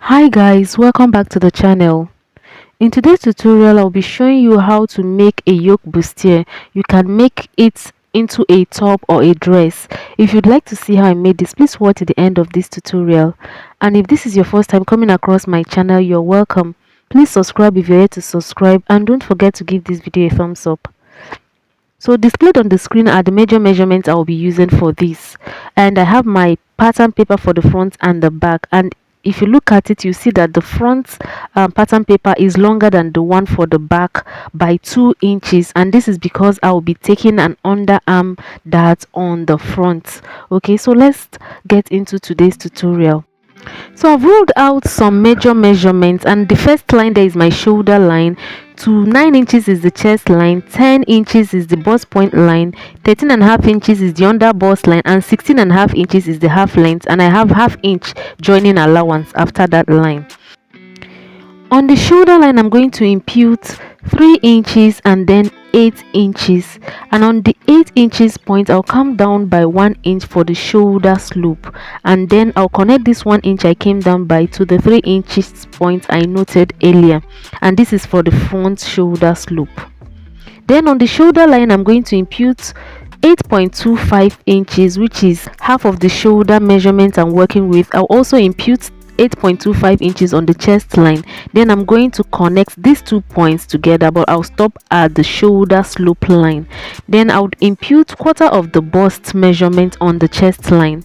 Hi guys, welcome back to the channel. In today's tutorial, I'll be showing you how to make a yoke bustier. You can make it into a top or a dress. If you'd like to see how I made this, please watch to the end of this tutorial. And if this is your first time coming across my channel, you're welcome. Please subscribe if you're here to subscribe, and don't forget to give this video a thumbs up. So displayed on the screen are the major measurements I'll be using for this, and I have my pattern paper for the front and the back. And if you look at it, you see that the front pattern paper is longer than the one for the back by 2 inches, and this is because I will be taking an underarm dart on the front. Okay, so let's get into today's tutorial. So I've ruled out some major measurements, and the first line there is my shoulder line. To 9 inches is the chest line, 10 inches is the bust point line, 13.5 inches is the under bust line, and 16.5 inches is the half length, and I have half inch joining allowance after that line. On the shoulder line, I'm going to impute 3 inches and then 8 inches, and on the 8 inches point I'll come down by 1 inch for the shoulder slope, and then I'll connect this 1 inch I came down by to the 3 inches point I noted earlier, and this is for the front shoulder slope. Then on the shoulder line, I'm going to impute 8.25 inches, which is half of the shoulder measurement I'm working with. I'll also impute 8.25 inches on the chest line. Then I'm going to connect these 2 points together, but I'll stop at the shoulder slope line. Then I would impute quarter of the bust measurement on the chest line.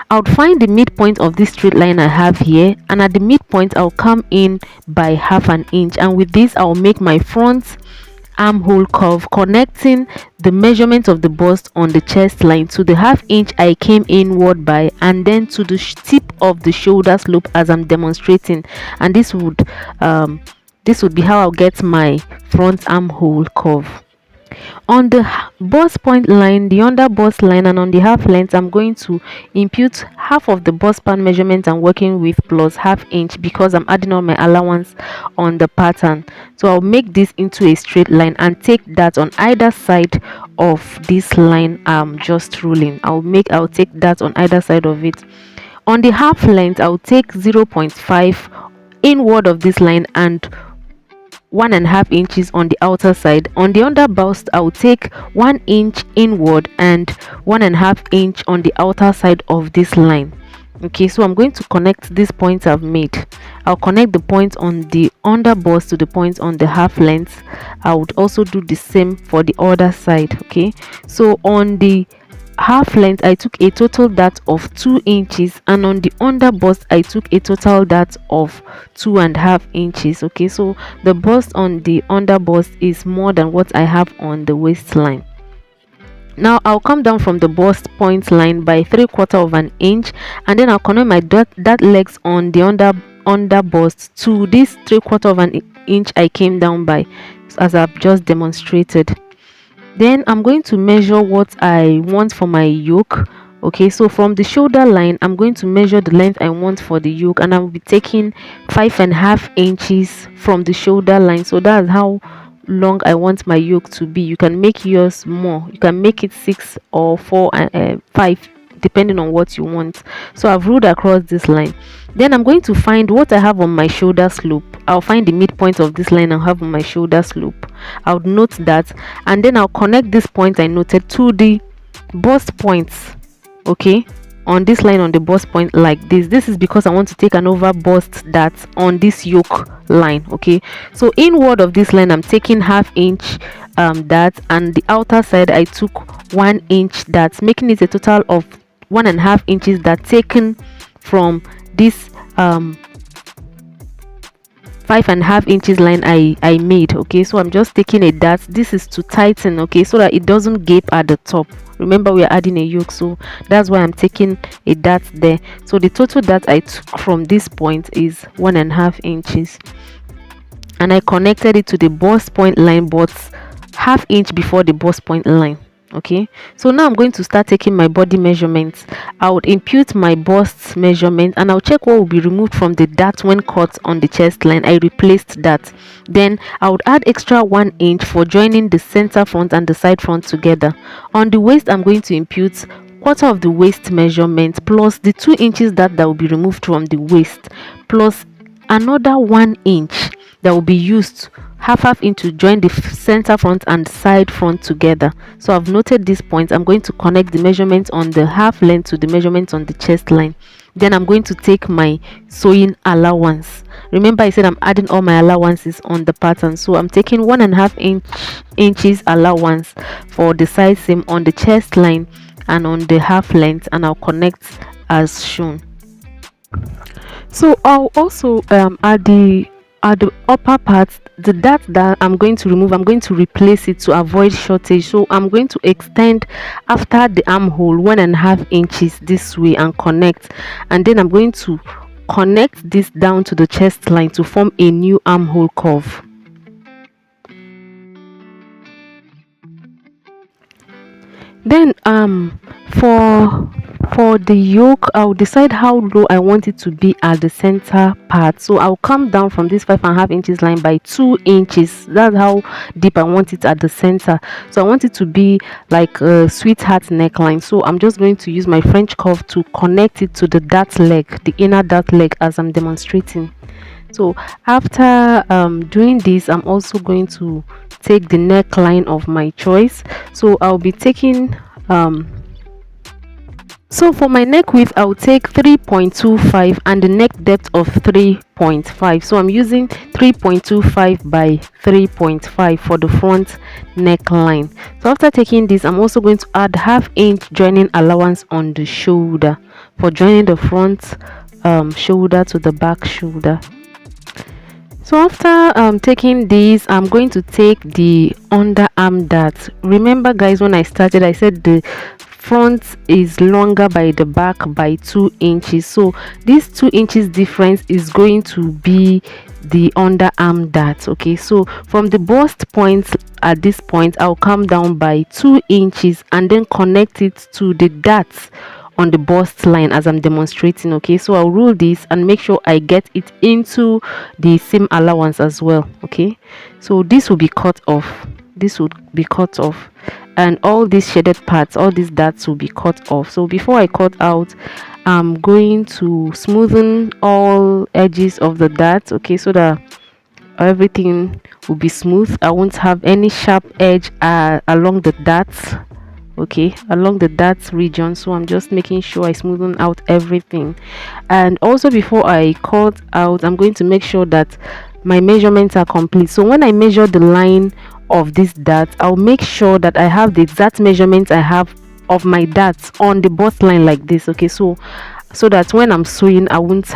I would find the midpoint of this straight line I have here, and at the midpoint I'll come in by half an inch, and with this I'll make my front armhole curve, connecting the measurement of the bust on the chest line to the half inch I came inward by, and then to the tip of the shoulder slope as I'm demonstrating. And this would be how I'll get my front armhole curve. On the bust point line, the under bust line, and on the half length, I'm going to impute half of the bust span measurement I'm working with plus half inch, because I'm adding on my allowance on the pattern. So I'll make this into a straight line and take that on either side of this line I'm just ruling. I'll take that on either side of it. On the half length, I'll take 0.5 inward of this line and 1.5 inches on the outer side. On the under bust, I'll take 1 inch inward and 1.5 inch on the outer side of this line. Okay, so I'm going to connect these points I've made. I'll connect the point on the under bust to the point on the half length. I would also do the same for the other side. Okay, so on the half length I took a total dart of 2 inches, and on the under bust I took a total dart of 2.5 inches. Okay, so the bust on the under bust is more than what I have on the waistline. Now I'll come down from the bust point line by 3/4 of an inch, and then I'll connect my dart legs on the under bust to this 3/4 of an inch I came down by, as I've just demonstrated. Then I'm going to measure what I want for my yoke. Okay, so from the shoulder line, I'm going to measure the length I want for the yoke, and I will be taking 5.5 inches from the shoulder line. So that's how long I want my yoke to be. You can make yours more. You can make it 6 or 4 and 5, depending on what you want. So I've ruled across this line. Then I'm going to find what I have on my shoulder slope. I'll find the midpoint of this line I have on my shoulder slope. I'll note that, and then I'll connect this point I noted to the bust points. Okay, on this line on the bust point like this. This is because I want to take an over bust dart on this yoke line. Okay, so inward of this line I'm taking half inch dart, and the outer side I took 1 inch dart, making it a total of 1.5 inches that taken from this 5.5 inches line I made. Okay, so I'm just taking a dart. This is to tighten, okay, so that it doesn't gape at the top. Remember, we are adding a yoke, so that's why I'm taking a dart there. So the total dart I took from this point is 1.5 inches, and I connected it to the bust point line, but half inch before the bust point line. Okay, so now I'm going to start taking my body measurements. I would impute my bust measurement, and I'll check what will be removed from the dart when cut on the chest line. I replaced that. Then I would add extra 1 inch for joining the center front and the side front together. On the waist, I'm going to impute quarter of the waist measurement plus the 2 inches that will be removed from the waist, plus another 1 inch that will be used half inch to join the center front and side front together. So I've noted this point. I'm going to connect the measurement on the half length to the measurement on the chest line. Then I'm going to take my sewing allowance. Remember, I said I'm adding all my allowances on the pattern, so I'm taking 1.5 inches allowance for the side seam on the chest line and on the half length, and I'll connect as shown. So I'll also at the upper part, the dart that I'm going to remove, I'm going to replace it to avoid shortage. So I'm going to extend after the armhole 1.5 inches this way and connect, and then I'm going to connect this down to the chest line to form a new armhole curve. Then for the yoke, I'll decide how low I want it to be at the center part. So I'll come down from this 5.5 inches line by 2 inches. That's how deep I want it at the center. So I want it to be like a sweetheart neckline. So I'm just going to use my French curve to connect it to the dart leg, the inner dart leg, as I'm demonstrating. So after doing this, I'm also going to take the neckline of my choice. So I'll be taking so for my neck width, I'll take 3.25 and the neck depth of 3.5. So I'm using 3.25 by 3.5 for the front neckline. So after taking this, I'm also going to add half-inch joining allowance on the shoulder for joining the front shoulder to the back shoulder. So after taking this, I'm going to take the underarm dart. Remember guys, when I started, I said the front is longer by the back by 2 inches. So this 2 inches difference is going to be the underarm dart. Okay, so from the bust point, at this point I'll come down by 2 inches and then connect it to the dart on the bust line as I'm demonstrating. Okay, so I'll rule this and make sure I get it into the seam allowance as well. Okay, so this will be cut off, this would be cut off, and all these shaded parts, all these darts will be cut off. So before I cut out, I'm going to smoothen all edges of the darts, okay, so that everything will be smooth. I won't have any sharp edge along the darts, okay, along the darts region. So I'm just making sure I smoothen out everything. And also before I cut out, I'm going to make sure that my measurements are complete. So when I measure the line of this dart, I'll make sure that I have the exact measurements I have of my darts on the bust line like this. Okay, so that when I'm sewing, I won't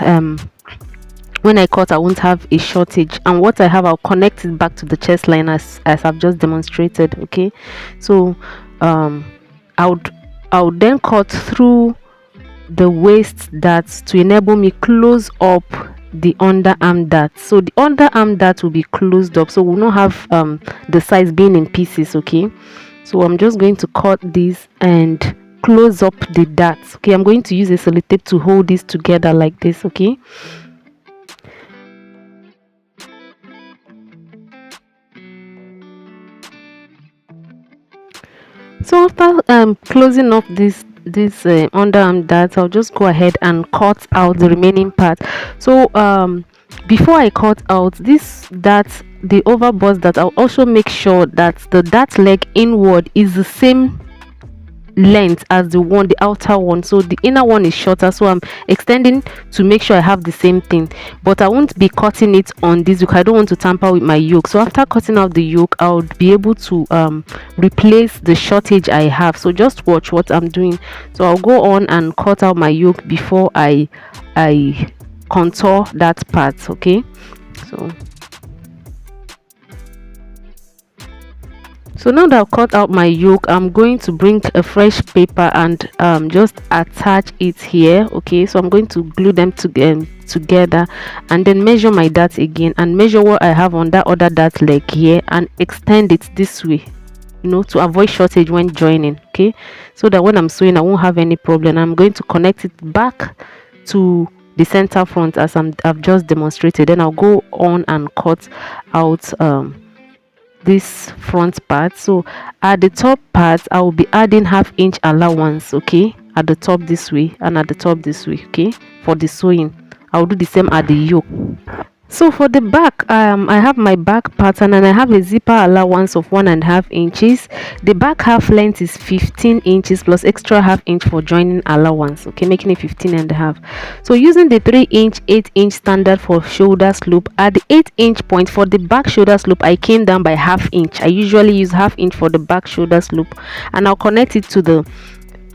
when I cut, I won't have a shortage, and what I have, I'll connect it back to the chest line as I've just demonstrated. Okay, so I would then cut through the waist darts to enable me close up the underarm dart. So the underarm dart will be closed up, so we'll not have the sides being in pieces. Okay, so I'm just going to cut this and close up the darts. Okay, I'm going to use a sellotape to hold this together like this. Okay, so after closing up this underarm dart, I'll just go ahead and cut out the remaining part. So before I cut out this dart, the over bust dart, I'll also make sure that the dart leg inward is the same length as the outer one. So the inner one is shorter, so I'm extending to make sure I have the same thing, but I won't be cutting it on this because I don't want to tamper with my yoke. So after cutting out the yoke, I'll be able to replace the shortage I have. So just watch what I'm doing. So I'll go on and cut out my yoke before I contour that part. Okay, so now that I've cut out my yoke, I'm going to bring a fresh paper and just attach it here. Okay, so I'm going to glue them together and then measure my dart again and measure what I have on that other dart leg here and extend it this way, you know, to avoid shortage when joining. Okay, so that when I'm sewing I won't have any problem. I'm going to connect it back to the center front as I've just demonstrated. Then I'll go on and cut out this front part. So at the top part, I will be adding half-inch allowance, okay, at the top this way and at the top this way. Okay, for the sewing I'll do the same at the yoke. So for the back, I have my back pattern and I have a zipper allowance of 1.5 inches. The back half length is 15 inches plus extra half inch for joining allowance, okay, making it 15.5. So using the 3-inch 8-inch standard for shoulder slope, at the 8-inch point for the back shoulder slope I came down by half inch. I usually use half inch for the back shoulder slope, and I'll connect it to the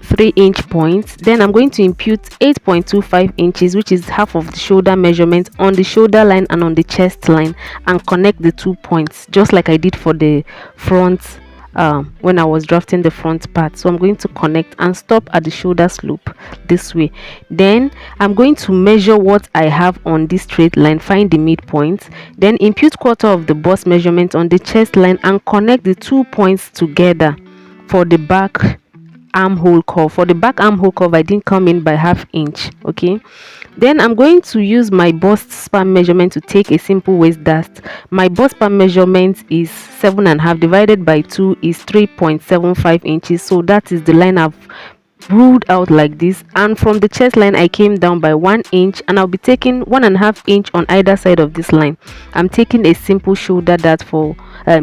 3-inch point. Then I'm going to impute 8.25 inches, which is half of the shoulder measurement, on the shoulder line and on the chest line, and connect the 2 points just like I did for the front when I was drafting the front part. So I'm going to connect and stop at the shoulder slope this way. Then I'm going to measure what I have on this straight line, find the midpoint, then impute quarter of the bust measurement on the chest line and connect the 2 points together for the back armhole curve. For the back armhole curve, I didn't come in by half inch, okay. Then I'm going to use my bust span measurement to take a simple waist dart. My bust span measurement is 7.5 divided by 2 is 3.75 inches. So that is the line I've ruled out like this. And from the chest line I came down by 1 inch, and I'll be taking 1.5 inch on either side of this line. I'm taking a simple shoulder dart for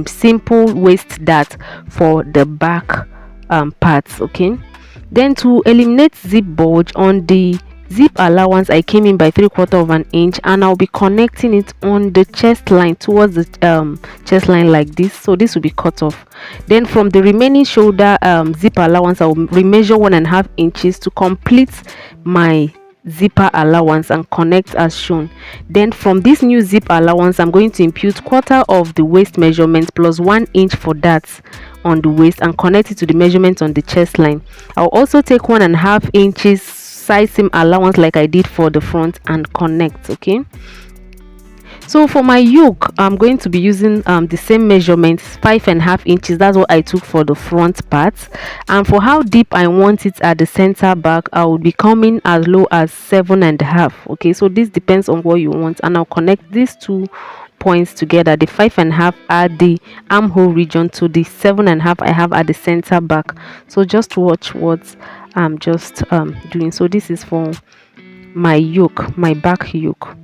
simple waist dart for the back parts, okay. Then to eliminate zip bulge, on the zip allowance I came in by 3/4 inch, and I'll be connecting it on the chest line towards the chest line like this. So this will be cut off. Then from the remaining shoulder zip allowance, I'll remeasure 1.5 inches to complete my zipper allowance and connect as shown. Then from this new zip allowance, I'm going to impute quarter of the waist measurement plus 1 inch for that on the waist and connect it to the measurement on the chest line. I'll also take 1.5 inches side seam allowance like I did for the front and connect, okay. So for my yoke, I'm going to be using the same measurements, 5.5 inches. That's what I took for the front part. And for how deep I want it at the center back, I will be coming as low as 7.5. Okay, so this depends on what you want, and I'll connect these 2 points together, the 5.5 at the armhole region to the 7.5 I have at the center back. So just watch what I'm just doing. So this is for my yoke, my back yoke.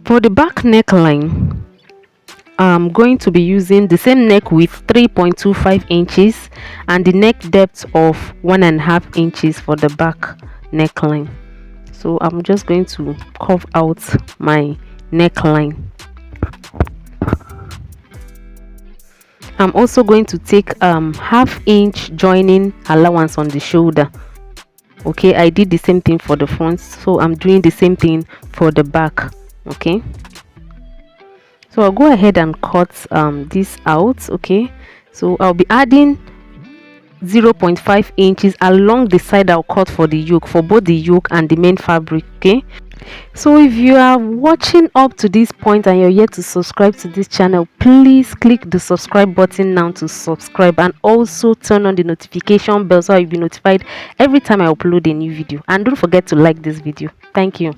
For the back neckline, I'm going to be using the same neck width 3.25 inches and the neck depth of 1.5 inches for the back neckline. So I'm just going to curve out my neckline. I'm also going to take half-inch joining allowance on the shoulder. Okay, I did the same thing for the front, so I'm doing the same thing for the back. Okay, so I'll go ahead and cut this out. Okay, so I'll be adding 0.5 inches along the side I'll cut for the yoke, for both the yoke and the main fabric. Okay, so if you are watching up to this point and you're yet to subscribe to this channel, please click the subscribe button now to subscribe, and also turn on the notification bell so you'll be notified every time I upload a new video. And don't forget to like this video. Thank you.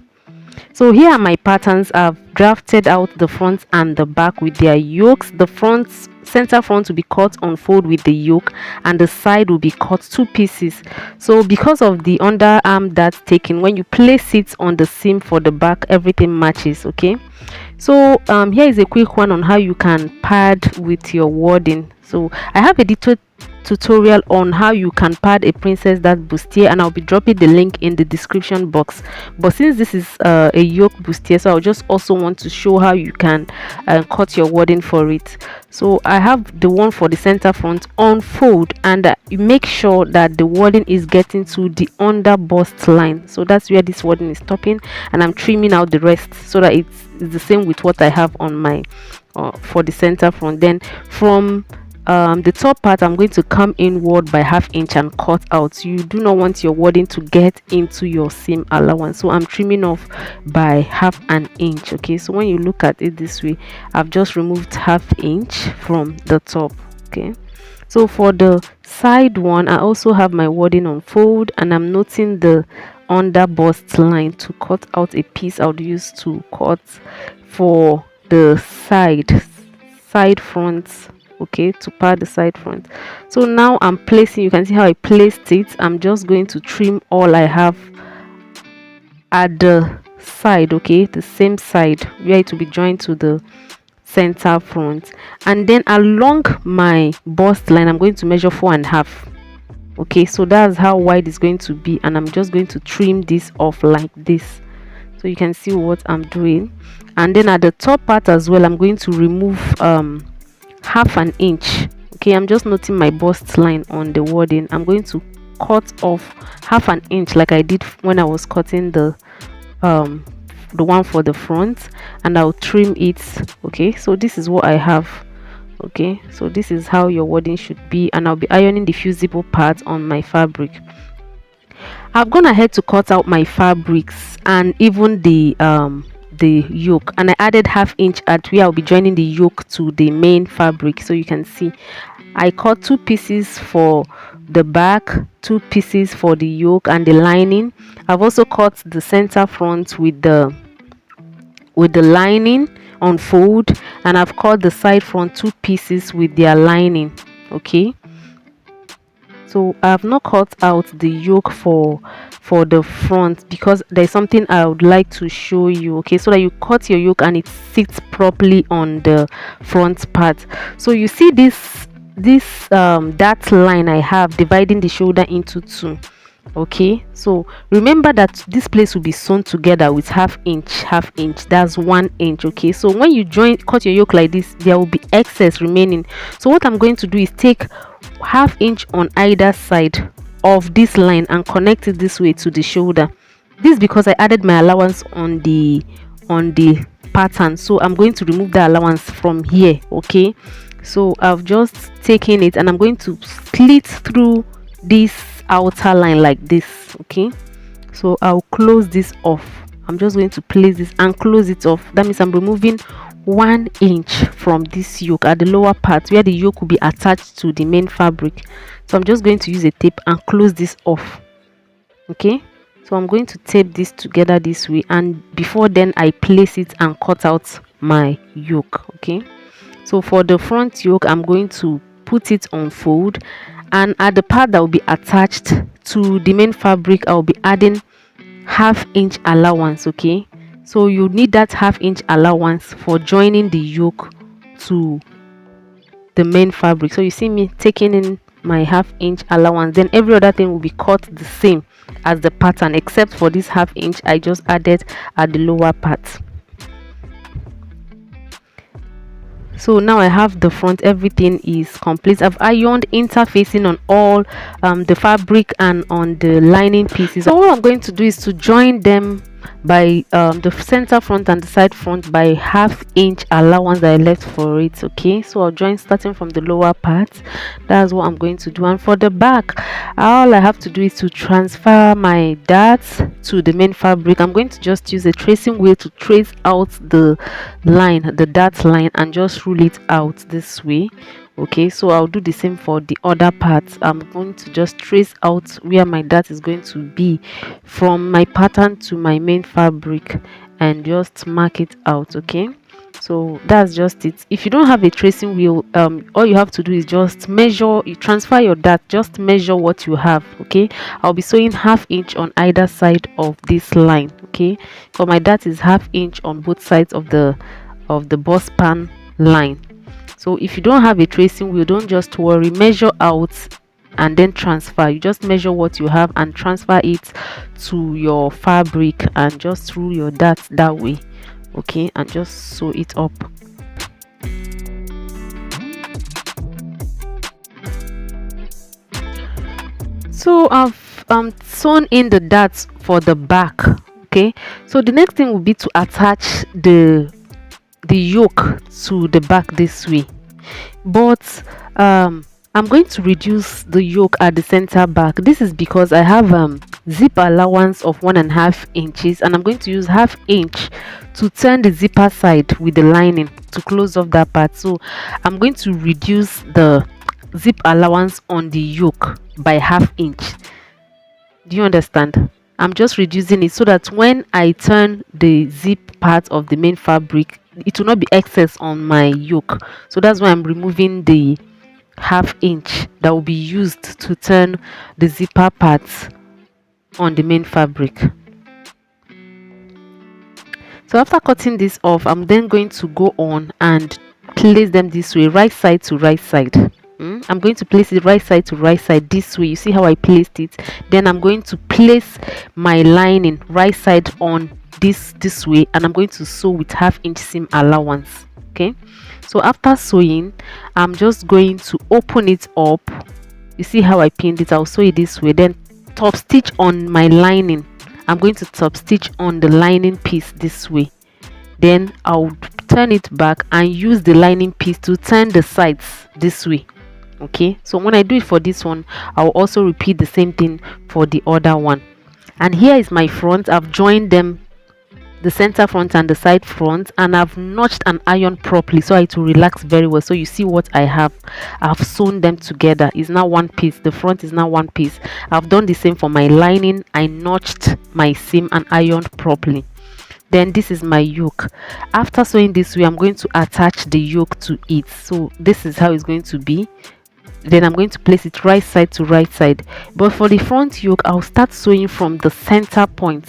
So here are my patterns. I've drafted out the front and the back with their yokes. The front, center front will be cut on fold with the yoke, and the side will be cut 2 pieces. So because of the underarm that's taken, when you place it on the seam for the back, everything matches. Okay, so here is a quick one on how you can pad with your wording. So I have a detailed tutorial on how you can pad a princess dart bustier, and I'll be dropping the link in the description box. But since this is a yoke bustier, so I'll just also want to show how you can cut your wording for it. So I have the one for the center front on fold, and you make sure that the wording is getting to the under bust line. So that's where this wording is stopping, and I'm trimming out the rest so that it's the same with what I have on my for the center front. Then from the top part, I'm going to come inward by ½ inch and cut out. You do not want your wording to get into your seam allowance, so I'm trimming off by ½ inch. Okay, so when you look at it this way, I've just removed ½ inch from the top. Okay, so for the side one, I also have my wording on fold, and I'm noting the under bust line to cut out a piece I would use to cut for the side front. Okay, to pad the side front. So now I'm placing, you can see how I placed it. I'm just going to trim all I have at the side, okay, the same side where it will be joined to the center front, and then along my bust line I'm going to measure 4.5. Okay, so that's how wide it's going to be, and I'm just going to trim this off like this, so you can see what I'm doing. And then at the top part as well, I'm going to remove 1/2 inch. Okay, I'm just noting my bust line on the wording. I'm going to cut off 1/2 inch like I did when I was cutting the one for the front, and I'll trim it. Okay, so this is what I have. Okay, so this is how your wording should be, and I'll be ironing the fusible part on my fabric. I've gone ahead to cut out my fabrics and even the yoke, and I added 1/2 inch at where I'll be joining the yoke to the main fabric. So you can see I cut 2 pieces for the back, 2 pieces for the yoke and the lining. I've also cut the center front with the lining on fold, and I've cut the side front 2 pieces with their lining. Okay, so I have not cut out the yoke for the front because there's something I would like to show you. Okay, so that you cut your yoke and it sits properly on the front part. So you see this that line I have dividing the shoulder into 2. Okay, so remember that this place will be sewn together with 1/2 inch, that's 1 inch. Okay, so when you cut your yoke like this, there will be excess remaining. So what I'm going to do is take 1/2 inch on either side of this line and connect it this way to the shoulder. This because I added my allowance on the pattern, so I'm going to remove the allowance from here. Okay, so I've just taken it and I'm going to slit through this outer line like this. Okay, so I'll close this off. I'm just going to place this and close it off. That means I'm removing 1 inch from this yoke at the lower part where the yoke will be attached to the main fabric. So I'm just going to use a tape and close this off. Okay, so I'm going to tape this together this way, and before then I place it and cut out my yoke. Okay, so for the front yoke I'm going to put it on fold, and at the part that will be attached to the main fabric I'll be adding 1/2 inch allowance. Okay, so you need that 1/2 inch allowance for joining the yoke to the main fabric. So you see me taking in my 1/2 inch allowance, then every other thing will be cut the same as the pattern except for this 1/2 inch I just added at the lower part. So now I have the front, everything is complete. I've ironed interfacing on all the fabric and on the lining pieces. So what I'm going to do is to join them by the center front and the side front by 1/2 inch allowance that I left for it. Okay, so I'll join starting from the lower part. That's what I'm going to do. And for the back, all I have to do is to transfer my darts to the main fabric. I'm going to just use a tracing wheel to trace out the line, the dart line, and just rule it out this way. Okay, so I'll do the same for the other parts. I'm going to just trace out where my dart is going to be from my pattern to my main fabric and just mark it out. Okay, so that's just it. If you don't have a tracing wheel, all you have to do is just measure. You transfer your dart, just measure what you have. Okay, I'll be sewing 1/2 inch on either side of this line. Okay, so my dart is 1/2 inch on both sides of the bust span line. So if you don't have a tracing wheel, don't just worry, measure out and then transfer. You just measure what you have and transfer it to your fabric and just rule your dart that way. Okay, and just sew it up. So I've sewn in the darts for the back. Okay, so the next thing will be to attach the yoke to the back this way, but I'm going to reduce the yoke at the center back. This is because I have zip allowance of 1.5 inches, and I'm going to use 1/2 inch to turn the zipper side with the lining to close off that part. So I'm going to reduce the zip allowance on the yoke by 1/2 inch. Do you understand? I'm just reducing it so that when I turn the zip part of the main fabric, it will not be excess on my yoke. So that's why I'm removing the 1/2 inch that will be used to turn the zipper parts on the main fabric. So after cutting this off, I'm then going to go on and place them this way, right side to right side. I'm going to place it right side to right side this way. You see how I placed it? Then I'm going to place my lining right side on this way, and I'm going to sew with 1/2 inch seam allowance. Okay, so after sewing, I'm just going to open it up. You see how I pinned it? I'll sew it this way, then top stitch on my lining. I'm going to top stitch on the lining piece this way, then I'll turn it back and use the lining piece to turn the sides this way. Okay, so when I do it for this one, I'll also repeat the same thing for the other one. And here is my front. I've joined them, the center front and the side front, and I've notched and ironed properly so it will relax very well. So you see what I have, I've sewn them together. It's now one piece. The front is now one piece. I've done the same for my lining. I notched my seam and ironed properly. Then this is my yoke. After sewing this way, I'm going to attach the yoke to it. So this is how it's going to be. Then I'm going to place it right side to right side. But for the front yoke, I'll start sewing from the center point,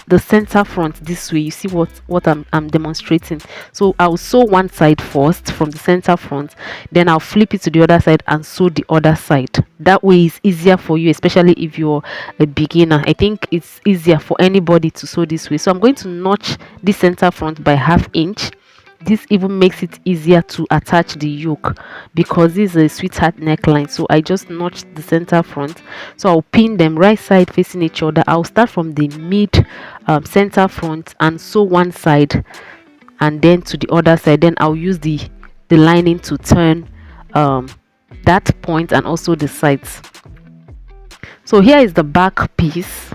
the center front this way. You see what I'm demonstrating. So I'll sew one side first from the center front, then I'll flip it to the other side and sew the other side. That way it's easier for you, especially if you're a beginner. I think it's easier for anybody to sew this way. So I'm going to notch the center front by 1/2 inch. This even makes it easier to attach the yoke because this is a sweetheart neckline. So I just notched the center front, so I'll pin them right side facing each other. I'll start from the mid center front and sew one side, and then to the other side. Then I'll use the lining to turn that point and also the sides. So here is the back piece.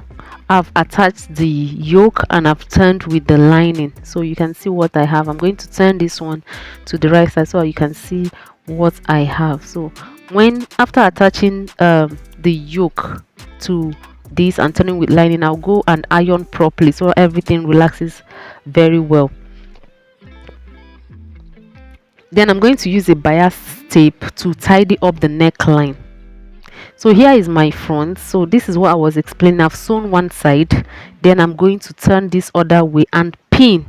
I've attached the yoke and I've turned with the lining, so you can see what I have. I'm going to turn this one to the right side so you can see what I have. So when after attaching the yoke to this and turning with lining, I'll go and iron properly so everything relaxes very well. Then I'm going to use a bias tape to tidy up the neckline. So here is my front. So this is what I was explaining. I've sewn one side, then I'm going to turn this other way and pin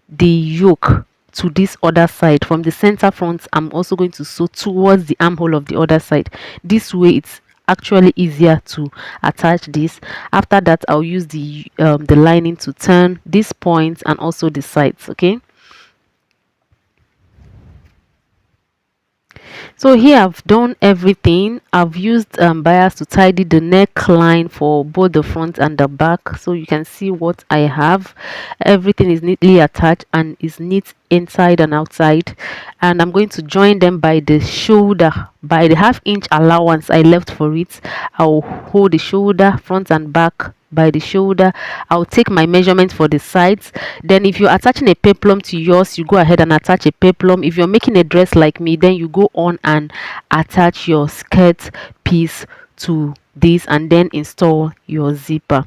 the yoke to this other side. From the center front, I'm also going to sew towards the armhole of the other side. This way it's actually easier to attach this. After that, I'll use the lining to turn these points and also the sides. Okay, so here I've done everything. I've used bias to tidy the neckline for both the front and the back, so you can see what I have. Everything is neatly attached and is neat inside and outside, and I'm going to join them by the shoulder, by the 1/2 inch allowance I left for it. I'll hold the shoulder front and back by the shoulder. I'll take my measurement for the sides. Then if you're attaching a peplum to yours, you go ahead and attach a peplum. If you're making a dress like me, then you go on and attach your skirt piece to this and then install your zipper.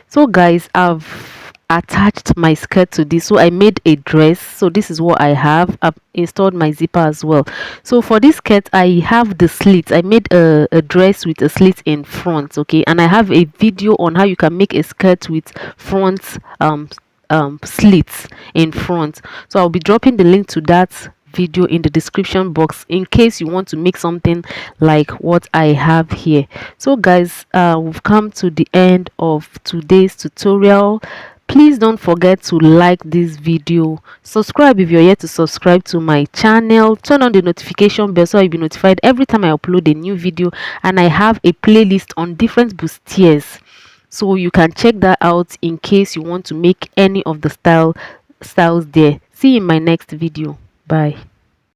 So guys, I've attached my skirt to this, so I made a dress. So this is what I have. I've installed my zipper as well. So for this skirt, I have the slits. I made a dress with a slit in front. Okay, and I have a video on how you can make a skirt with front slits in front. So I'll be dropping the link to that video in the description box in case you want to make something like what I have here. So guys, we've come to the end of today's tutorial. Please don't forget to like this video, subscribe if you're yet to subscribe to my channel, turn on the notification bell so you'll be notified every time I upload a new video. And I have a playlist on different bustiers, so you can check that out in case you want to make any of the styles there. See you in my next video. Bye.